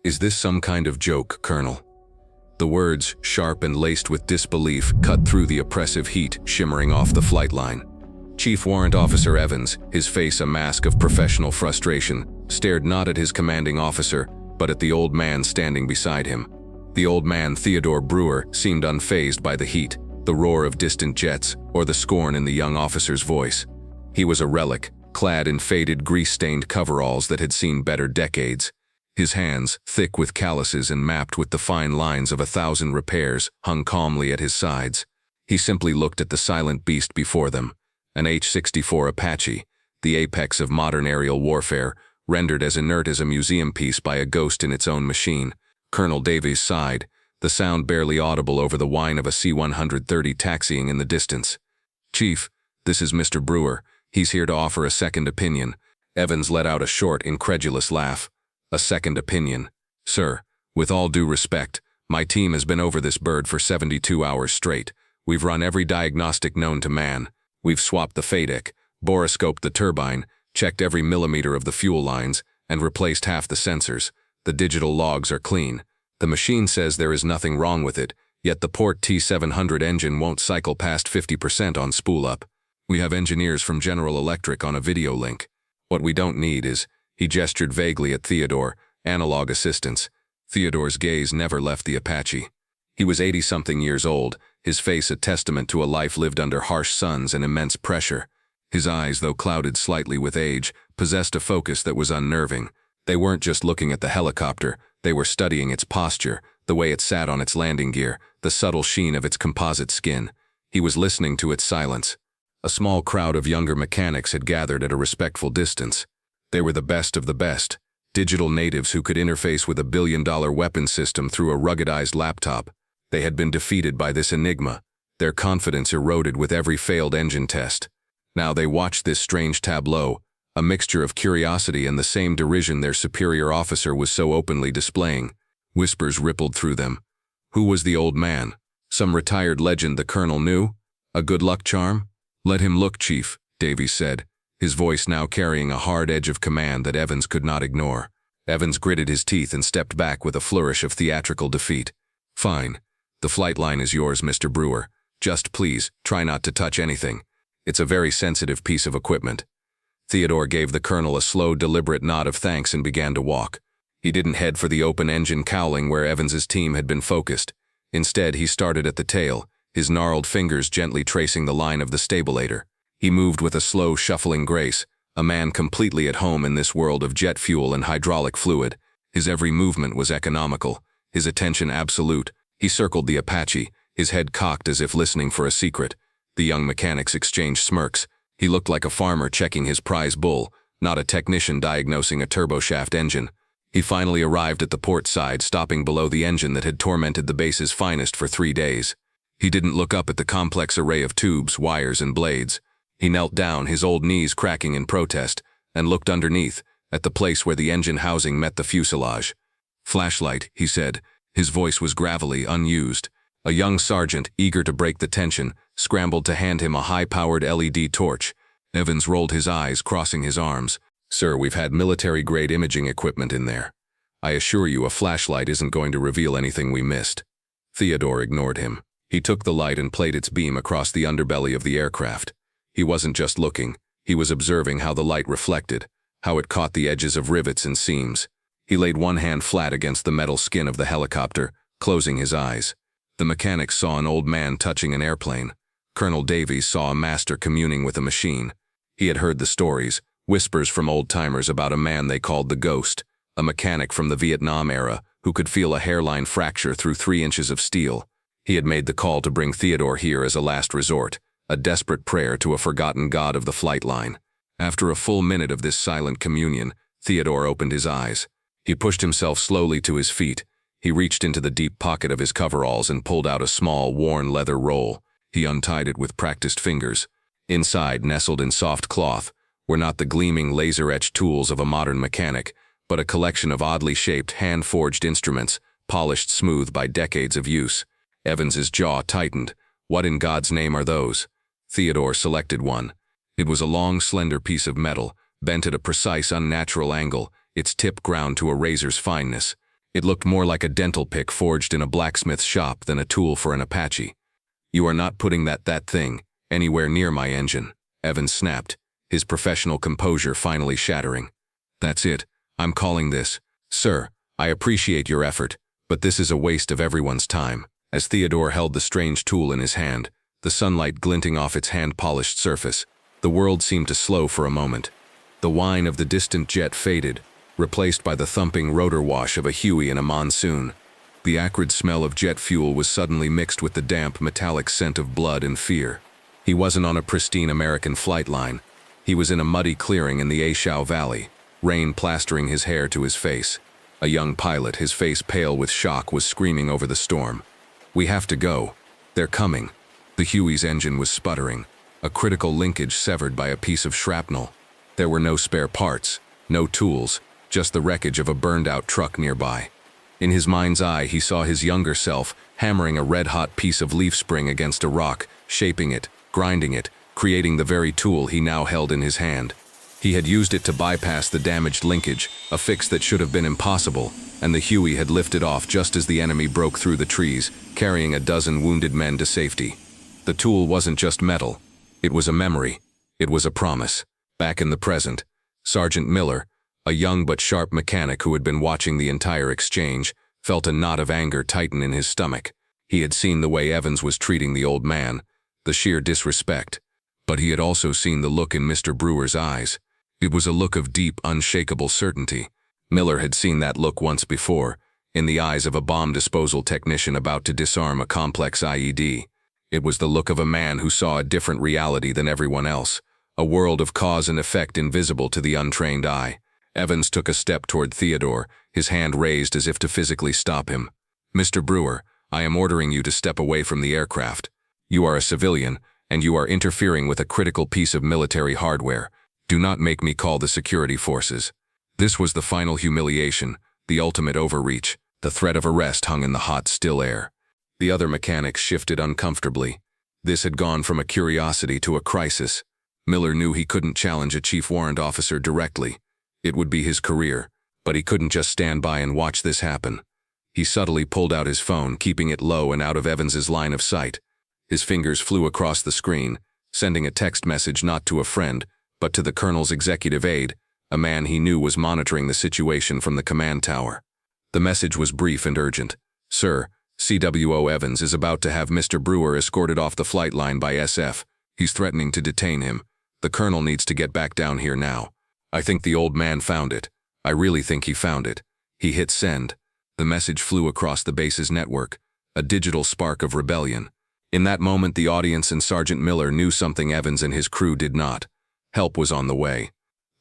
"Is this some kind of joke, Colonel?" The words, sharp and laced with disbelief, cut through the oppressive heat shimmering off the flight line. Chief Warrant Officer Evans, his face a mask of professional frustration, stared not at his commanding officer, but at the old man standing beside him. The old man, Theodore Brewer, seemed unfazed by the heat, the roar of distant jets, or the scorn in the young officer's voice. He was a relic, clad in faded, grease-stained coveralls that had seen better decades. His hands, thick with calluses and mapped with the fine lines of 1,000 repairs, hung calmly at his sides. He simply looked at the silent beast before them, an AH-64 Apache, the apex of modern aerial warfare, rendered as inert as a museum piece by a ghost in its own machine. Colonel Davies sighed, the sound barely audible over the whine of a C-130 taxiing in the distance. "Chief, this is Mr. Brewer. He's here to offer a second opinion." Evans let out a short, incredulous laugh. "A second opinion? Sir, with all due respect, my team has been over this bird for 72 hours straight. We've run every diagnostic known to man. We've swapped the FADEC, boroscoped the turbine, checked every millimeter of the fuel lines, and replaced half the sensors. The digital logs are clean. The machine says there is nothing wrong with it, yet the Port T700 engine won't cycle past 50% on spool-up. We have engineers from General Electric on a video link. What we don't need is," he gestured vaguely at Theodore, "analog assistance." Theodore's gaze never left the Apache. He was 80-something years old, his face a testament to a life lived under harsh suns and immense pressure. His eyes, though clouded slightly with age, possessed a focus that was unnerving. They weren't just looking at the helicopter, they were studying its posture, the way it sat on its landing gear, the subtle sheen of its composite skin. He was listening to its silence. A small crowd of younger mechanics had gathered at a respectful distance. They were the best of the best, digital natives who could interface with a billion-dollar weapon system through a ruggedized laptop. They had been defeated by this enigma, their confidence eroded with every failed engine test. Now they watched this strange tableau, a mixture of curiosity and the same derision their superior officer was so openly displaying. Whispers rippled through them. Who was the old man? Some retired legend the colonel knew? A good luck charm? "Let him look, Chief," Davies said, his voice now carrying a hard edge of command that Evans could not ignore. Evans gritted his teeth and stepped back with a flourish of theatrical defeat. "Fine. The flight line is yours, Mr. Brewer. Just please, try not to touch anything. It's a very sensitive piece of equipment." Theodore gave the colonel a slow, deliberate nod of thanks and began to walk. He didn't head for the open engine cowling where Evans's team had been focused. Instead, he started at the tail, his gnarled fingers gently tracing the line of the stabilator. He moved with a slow, shuffling grace, a man completely at home in this world of jet fuel and hydraulic fluid. His every movement was economical, his attention absolute. He circled the Apache, his head cocked as if listening for a secret. The young mechanics exchanged smirks. He looked like a farmer checking his prize bull, not a technician diagnosing a turboshaft engine. He finally arrived at the port side, stopping below the engine that had tormented the base's finest for 3 days. He didn't look up at the complex array of tubes, wires, and blades. He knelt down, his old knees cracking in protest, and looked underneath, at the place where the engine housing met the fuselage. "Flashlight," he said. His voice was gravelly, unused. A young sergeant, eager to break the tension, scrambled to hand him a high-powered LED torch. Evans rolled his eyes, crossing his arms. "Sir, we've had military-grade imaging equipment in there. I assure you a flashlight isn't going to reveal anything we missed." Theodore ignored him. He took the light and played its beam across the underbelly of the aircraft. He wasn't just looking, he was observing how the light reflected, how it caught the edges of rivets and seams. He laid one hand flat against the metal skin of the helicopter, closing his eyes. The mechanics saw an old man touching an airplane. Colonel Davies saw a master communing with a machine. He had heard the stories, whispers from old-timers about a man they called the Ghost, a mechanic from the Vietnam era who could feel a hairline fracture through 3 inches of steel. He had made the call to bring Theodore here as a last resort, a desperate prayer to a forgotten god of the flight line. After a full minute of this silent communion, Theodore opened his eyes. He pushed himself slowly to his feet. He reached into the deep pocket of his coveralls and pulled out a small, worn leather roll. He untied it with practiced fingers. Inside, nestled in soft cloth, were not the gleaming laser-etched tools of a modern mechanic, but a collection of oddly shaped, hand-forged instruments, polished smooth by decades of use. Evans's jaw tightened. What in God's name are those? Theodore selected one. It was a long, slender piece of metal, bent at a precise, unnatural angle, its tip ground to a razor's fineness. It looked more like a dental pick forged in a blacksmith's shop than a tool for an Apache. "You are not putting that thing anywhere near my engine," Evans snapped, his professional composure finally shattering. "That's it. I'm calling this. Sir, I appreciate your effort, but this is a waste of everyone's time." As Theodore held the strange tool in his hand, the sunlight glinting off its hand-polished surface, the world seemed to slow for a moment. The whine of the distant jet faded, replaced by the thumping rotor wash of a Huey in a monsoon. The acrid smell of jet fuel was suddenly mixed with the damp, metallic scent of blood and fear. He wasn't on a pristine American flight line. He was in a muddy clearing in the A-Shao Valley, rain plastering his hair to his face. A young pilot, his face pale with shock, was screaming over the storm. "We have to go. They're coming." The Huey's engine was sputtering, a critical linkage severed by a piece of shrapnel. There were no spare parts, no tools, just the wreckage of a burned-out truck nearby. In his mind's eye, he saw his younger self hammering a red-hot piece of leaf spring against a rock, shaping it, grinding it, creating the very tool he now held in his hand. He had used it to bypass the damaged linkage, a fix that should have been impossible, and the Huey had lifted off just as the enemy broke through the trees, carrying a dozen wounded men to safety. The tool wasn't just metal. It was a memory. It was a promise. Back in the present, Sergeant Miller, a young but sharp mechanic who had been watching the entire exchange, felt a knot of anger tighten in his stomach. He had seen the way Evans was treating the old man, the sheer disrespect. But he had also seen the look in Mr. Brewer's eyes. It was a look of deep, unshakable certainty. Miller had seen that look once before, in the eyes of a bomb disposal technician about to disarm a complex IED. It was the look of a man who saw a different reality than everyone else, a world of cause and effect invisible to the untrained eye. Evans took a step toward Theodore, his hand raised as if to physically stop him. "Mr. Brewer, I am ordering you to step away from the aircraft. You are a civilian, and you are interfering with a critical piece of military hardware. Do not make me call the security forces." This was the final humiliation, the ultimate overreach. The threat of arrest hung in the hot, still air. The other mechanics shifted uncomfortably. This had gone from a curiosity to a crisis. Miller knew he couldn't challenge a chief warrant officer directly. It would be his career, but he couldn't just stand by and watch this happen. He subtly pulled out his phone, keeping it low and out of Evans's line of sight. His fingers flew across the screen, sending a text message not to a friend, but to the colonel's executive aide, a man he knew was monitoring the situation from the command tower. The message was brief and urgent. "Sir, CWO Evans is about to have Mr. Brewer escorted off the flight line by SF. He's threatening to detain him. The colonel needs to get back down here now. I think the old man found it. I really think he found it." He hit send. The message flew across the base's network, a digital spark of rebellion. In that moment, the audience and Sergeant Miller knew something Evans and his crew did not. Help was on the way.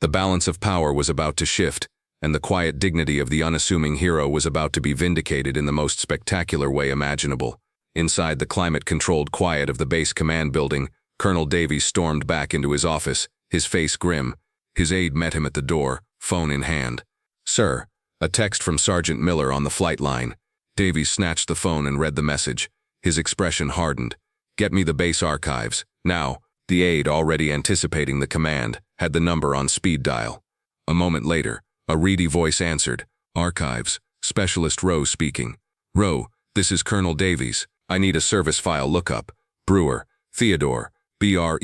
The balance of power was about to shift, and the quiet dignity of the unassuming hero was about to be vindicated in the most spectacular way imaginable. Inside the climate-controlled quiet of the base command building, Colonel Davies stormed back into his office, his face grim. His aide met him at the door, phone in hand. "Sir," a text from Sergeant Miller on the flight line. Davies snatched the phone and read the message. His expression hardened. "Get me the base archives, now." The aide, already anticipating the command, had the number on speed dial. A moment later, a reedy voice answered. "Archives, Specialist Rowe speaking." "Rowe, this is Colonel Davies. I need a service file lookup. Brewer, Theodore, Brewer.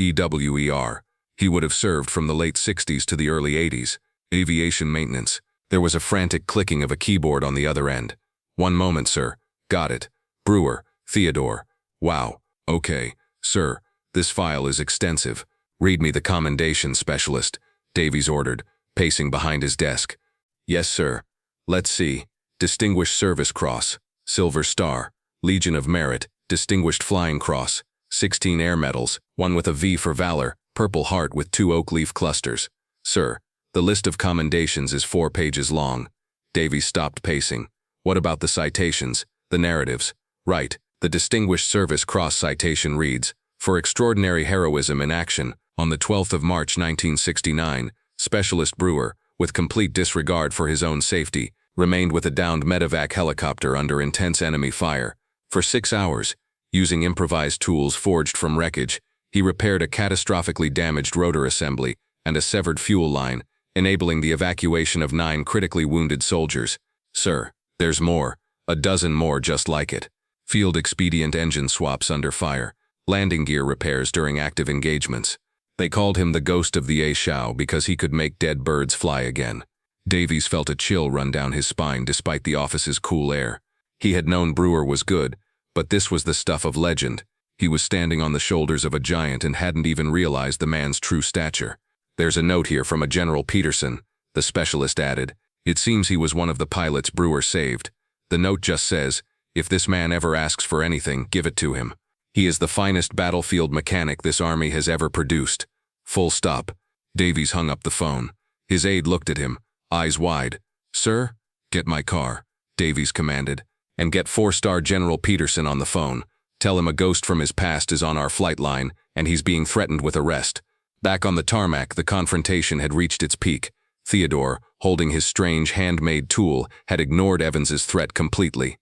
He would have served from the late 60s to the early 80s. Aviation maintenance." There was a frantic clicking of a keyboard on the other end. "One moment, sir. Got it. Brewer, Theodore. Wow. Okay, sir. This file is extensive. Read me the commendation, Specialist," Davies ordered, pacing behind his desk. "Yes, sir. Let's see. Distinguished Service Cross, Silver Star, Legion of Merit, Distinguished Flying Cross, 16 Air Medals, one with a V for Valor, Purple Heart with 2 oak leaf clusters. Sir, the list of commendations is 4 pages long." Davies stopped pacing. "What about the citations, the narratives?" "Right. The Distinguished Service Cross citation reads, 'For extraordinary heroism in action, on the 12th of March 1969, Specialist Brewer, with complete disregard for his own safety, remained with a downed medevac helicopter under intense enemy fire. For 6 hours, using improvised tools forged from wreckage, he repaired a catastrophically damaged rotor assembly and a severed fuel line, enabling the evacuation of 9 critically wounded soldiers. Sir, There's more, a dozen more just like it. Field expedient engine swaps under fire, landing gear repairs during active engagements. They called him the ghost of the A-Shao because he could make dead birds fly again. Davies felt a chill run down his spine despite the office's cool air. He had known Brewer was good, but this was the stuff of legend. He was standing on the shoulders of a giant and hadn't even realized the man's true stature. There's a note here from a General Peterson, the specialist added. It seems he was one of the pilots Brewer saved. The note just says, if this man ever asks for anything, give it to him. He is the finest battlefield mechanic this army has ever produced. Full stop. Davies hung up the phone. His aide looked at him, eyes wide. Sir? Get my car, Davies commanded. And get 4-star General Peterson on the phone. Tell him a ghost from his past is on our flight line, and he's being threatened with arrest. Back on the tarmac, the confrontation had reached its peak. Theodore, holding his strange handmade tool, had ignored Evans's threat completely.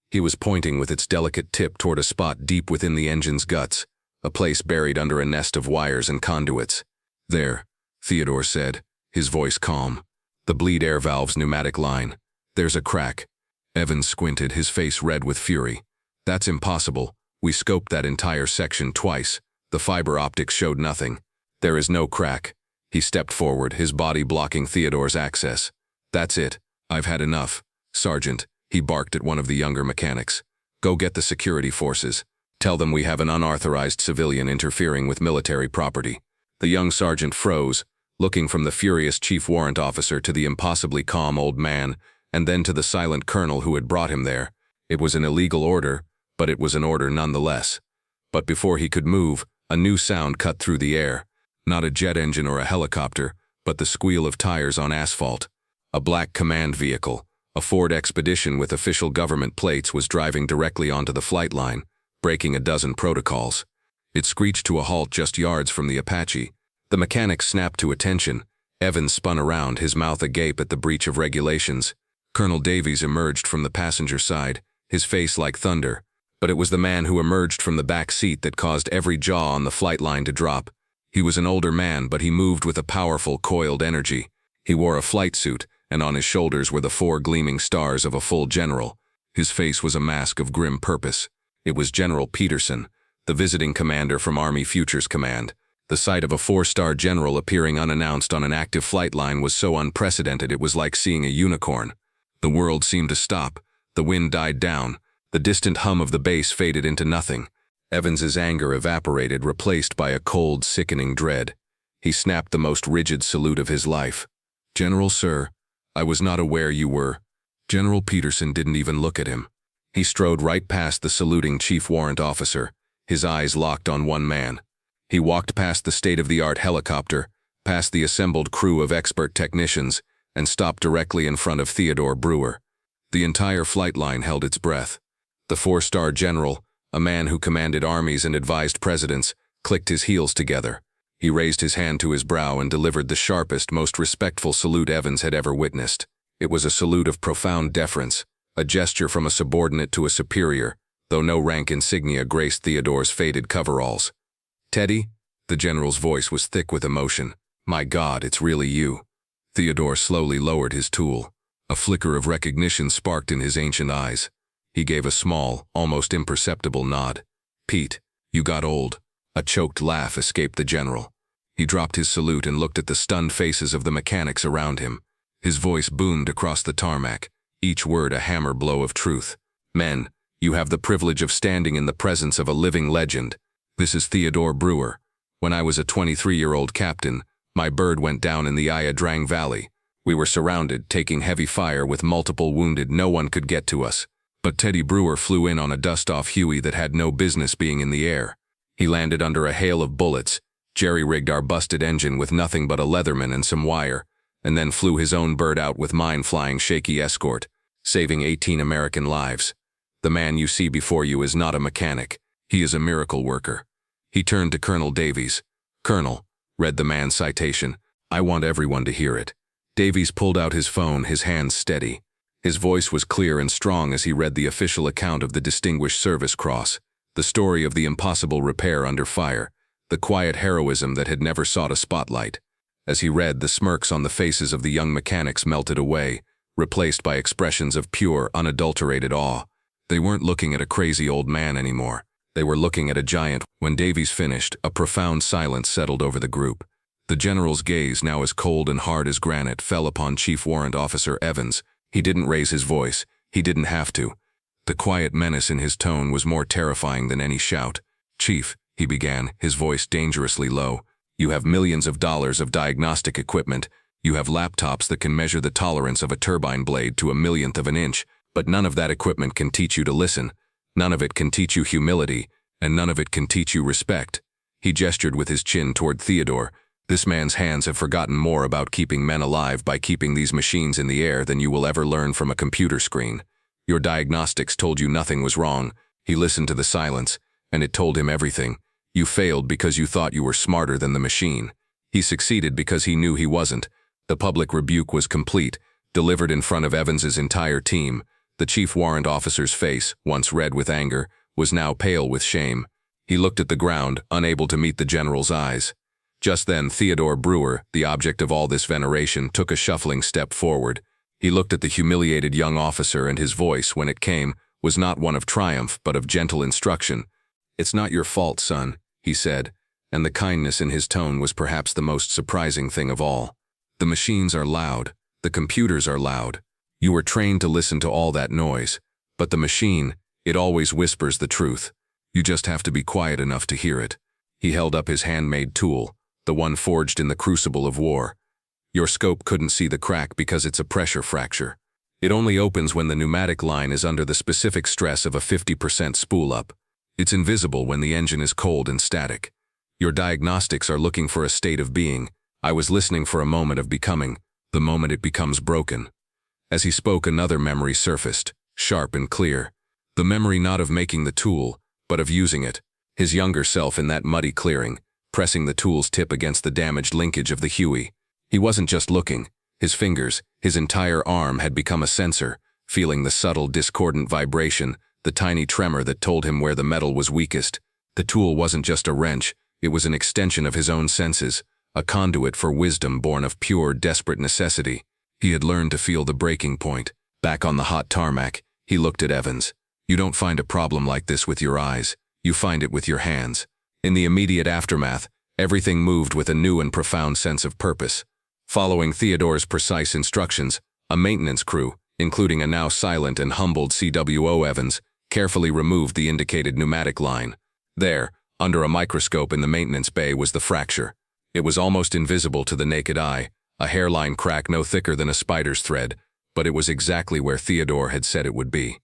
He was pointing with its delicate tip toward a spot deep within the engine's guts, a place buried under a nest of wires and conduits. There, Theodore said, his voice calm. The bleed air valve's pneumatic line. There's a crack. Evans squinted, his face red with fury. That's impossible. We scoped that entire section twice. The fiber optics showed nothing. There is no crack. He stepped forward, his body blocking Theodore's access. That's it. I've had enough. Sergeant, he barked at one of the younger mechanics. Go get the security forces. Tell them we have an unauthorized civilian interfering with military property. The young sergeant froze, looking from the furious chief warrant officer to the impossibly calm old man, and then to the silent colonel who had brought him there. It was an illegal order, but it was an order nonetheless. But before he could move, a new sound cut through the air. Not a jet engine or a helicopter, but the squeal of tires on asphalt. A black command vehicle, a Ford Expedition with official government plates, was driving directly onto the flight line, breaking a dozen protocols. It screeched to a halt just yards from the Apache. The mechanic snapped to attention. Evans spun around, his mouth agape at the breach of regulations. Colonel Davies emerged from the passenger side, his face like thunder. But it was the man who emerged from the back seat that caused every jaw on the flight line to drop. He was an older man, but he moved with a powerful, coiled energy. He wore a flight suit, and on his shoulders were the 4 gleaming stars of a full general. His face was a mask of grim purpose. It was General Peterson, the visiting commander from Army Futures Command. The sight of a 4-star general appearing unannounced on an active flight line was so unprecedented it was like seeing a unicorn. The world seemed to stop. The wind died down. The distant hum of the base faded into nothing. Evans's anger evaporated, replaced by a cold, sickening dread. He snapped the most rigid salute of his life. General, sir, I was not aware you were. General Peterson didn't even look at him. He strode right past the saluting chief warrant officer, his eyes locked on one man. He walked past the state-of-the-art helicopter, past the assembled crew of expert technicians, and stopped directly in front of Theodore Brewer. The entire flight line held its breath. The 4-star general, a man who commanded armies and advised presidents, clicked his heels together. He raised his hand to his brow and delivered the sharpest, most respectful salute Evans had ever witnessed. It was a salute of profound deference, a gesture from a subordinate to a superior, though no rank insignia graced Theodore's faded coveralls. Teddy? The general's voice was thick with emotion. My God, it's really you. Theodore slowly lowered his tool. A flicker of recognition sparked in his ancient eyes. He gave a small, almost imperceptible nod. Pete, you got old. A choked laugh escaped the general. He dropped his salute and looked at the stunned faces of the mechanics around him. His voice boomed across the tarmac, each word a hammer blow of truth. Men, you have the privilege of standing in the presence of a living legend. This is Theodore Brewer. When I was a 23-year-old captain, my bird went down in the AH-64 Valley. We were surrounded, taking heavy fire with multiple wounded. No one could get to us. But Teddy Brewer flew in on a dust-off Huey that had no business being in the air. He landed under a hail of bullets, jerry-rigged our busted engine with nothing but a Leatherman and some wire, and then flew his own bird out with mine flying shaky escort, saving 18 American lives. The man you see before you is not a mechanic. He is a miracle worker. He turned to Colonel Davies. Colonel, read the man's citation. I want everyone to hear it. Davies pulled out his phone, his hands steady. His voice was clear and strong as he read the official account of the Distinguished Service Cross, the story of the impossible repair under fire, the quiet heroism that had never sought a spotlight. As he read, the smirks on the faces of the young mechanics melted away, replaced by expressions of pure, unadulterated awe. They weren't looking at a crazy old man anymore. They were looking at a giant. When Davies finished, a profound silence settled over the group. The general's gaze, now as cold and hard as granite, fell upon Chief Warrant Officer Evans. He didn't raise his voice. He didn't have to. The quiet menace in his tone was more terrifying than any shout. "Chief," he began, his voice dangerously low, "you have millions of dollars of diagnostic equipment. You have laptops that can measure the tolerance of a turbine blade to a millionth of an inch, but none of that equipment can teach you to listen. None of it can teach you humility, and none of it can teach you respect." He gestured with his chin toward Theodore. "This man's hands have forgotten more about keeping men alive by keeping these machines in the air than you will ever learn from a computer screen. Your diagnostics told you nothing was wrong." He listened to the silence, and it told him everything. "You failed because you thought you were smarter than the machine." He succeeded because he knew he wasn't. The public rebuke was complete, delivered in front of Evans's entire team. The chief warrant officer's face, once red with anger, was now pale with shame. He looked at the ground, unable to meet the general's eyes. Just then, Theodore Brewer, the object of all this veneration, took a shuffling step forward. He looked at the humiliated young officer, and his voice, when it came, was not one of triumph but of gentle instruction. "It's not your fault, son," he said, and the kindness in his tone was perhaps the most surprising thing of all. "The machines are loud. The computers are loud. You were trained to listen to all that noise. But the machine, it always whispers the truth. You just have to be quiet enough to hear it." He held up his handmade tool, the one forged in the crucible of war. "Your scope couldn't see the crack because it's a pressure fracture. It only opens when the pneumatic line is under the specific stress of a 50% spool-up. It's invisible when the engine is cold and static. Your diagnostics are looking for a state of being. I was listening for a moment of becoming, the moment it becomes broken." As he spoke, another memory surfaced, sharp and clear. The memory not of making the tool, but of using it. His younger self in that muddy clearing, pressing the tool's tip against the damaged linkage of the Huey. He wasn't just looking. His fingers, his entire arm had become a sensor, feeling the subtle, discordant vibration, the tiny tremor that told him where the metal was weakest. The tool wasn't just a wrench, it was an extension of his own senses, a conduit for wisdom born of pure, desperate necessity. He had learned to feel the breaking point. Back on the hot tarmac, he looked at Evans. "You don't find a problem like this with your eyes, you find it with your hands." In the immediate aftermath, everything moved with a new and profound sense of purpose. Following Theodore's precise instructions, a maintenance crew, including a now silent and humbled CWO Evans, carefully removed the indicated pneumatic line. There, under a microscope in the maintenance bay, was the fracture. It was almost invisible to the naked eye, a hairline crack no thicker than a spider's thread, but it was exactly where Theodore had said it would be.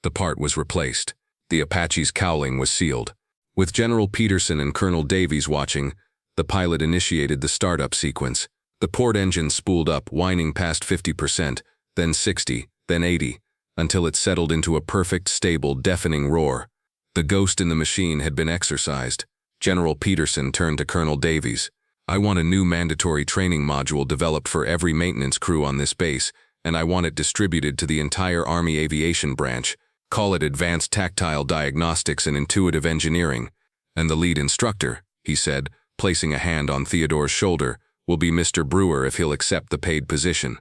The part was replaced. The Apache's cowling was sealed. With General Peterson and Colonel Davies watching, the pilot initiated the startup sequence. The port engine spooled up, whining past 50%, then 60, then 80, until it settled into a perfect, stable, deafening roar. The ghost in the machine had been exorcised. General Peterson turned to Colonel Davies. "I want a new mandatory training module developed for every maintenance crew on this base, and I want it distributed to the entire Army Aviation Branch. Call it Advanced Tactile Diagnostics and Intuitive Engineering. And the lead instructor," he said, placing a hand on Theodore's shoulder, "will be Mr. Brewer if he'll accept the paid position."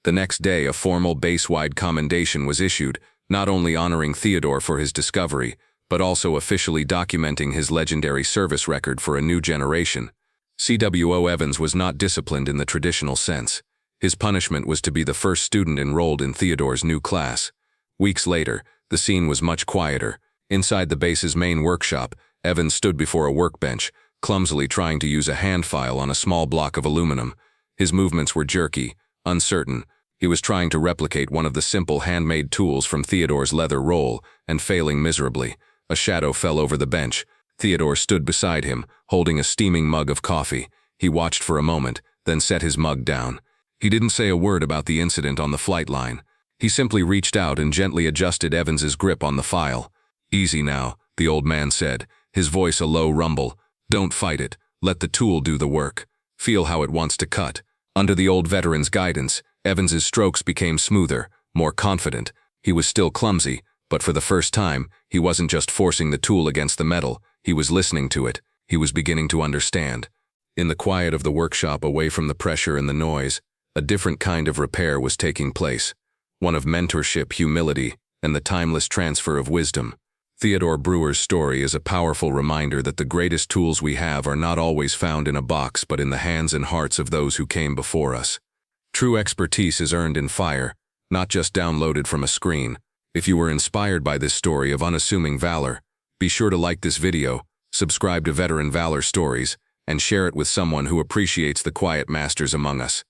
The next day, a formal base-wide commendation was issued, not only honoring Theodore for his discovery, but also officially documenting his legendary service record for a new generation. CWO Evans was not disciplined in the traditional sense. His punishment was to be the first student enrolled in Theodore's new class. Weeks later, the scene was much quieter. Inside the base's main workshop, Evans stood before a workbench, clumsily trying to use a hand file on a small block of aluminum. His movements were jerky, uncertain. He was trying to replicate one of the simple handmade tools from Theodore's leather roll, and failing miserably. A shadow fell over the bench. Theodore stood beside him, holding a steaming mug of coffee. He watched for a moment, then set his mug down. He didn't say a word about the incident on the flight line. He simply reached out and gently adjusted Evans's grip on the file. "Easy now," the old man said, his voice a low rumble. "Don't fight it. Let the tool do the work. Feel how it wants to cut." Under the old veteran's guidance, Evans's strokes became smoother, more confident. He was still clumsy, but for the first time, he wasn't just forcing the tool against the metal. He was listening to it. He was beginning to understand. In the quiet of the workshop, away from the pressure and the noise, a different kind of repair was taking place. one of mentorship, humility, and the timeless transfer of wisdom. Theodore Brewer's story is a powerful reminder that the greatest tools we have are not always found in a box but in the hands and hearts of those who came before us. True expertise is earned in fire, not just downloaded from a screen. If you were inspired by this story of unassuming valor, be sure to like this video, subscribe to Veteran Valor Stories, and share it with someone who appreciates the quiet masters among us.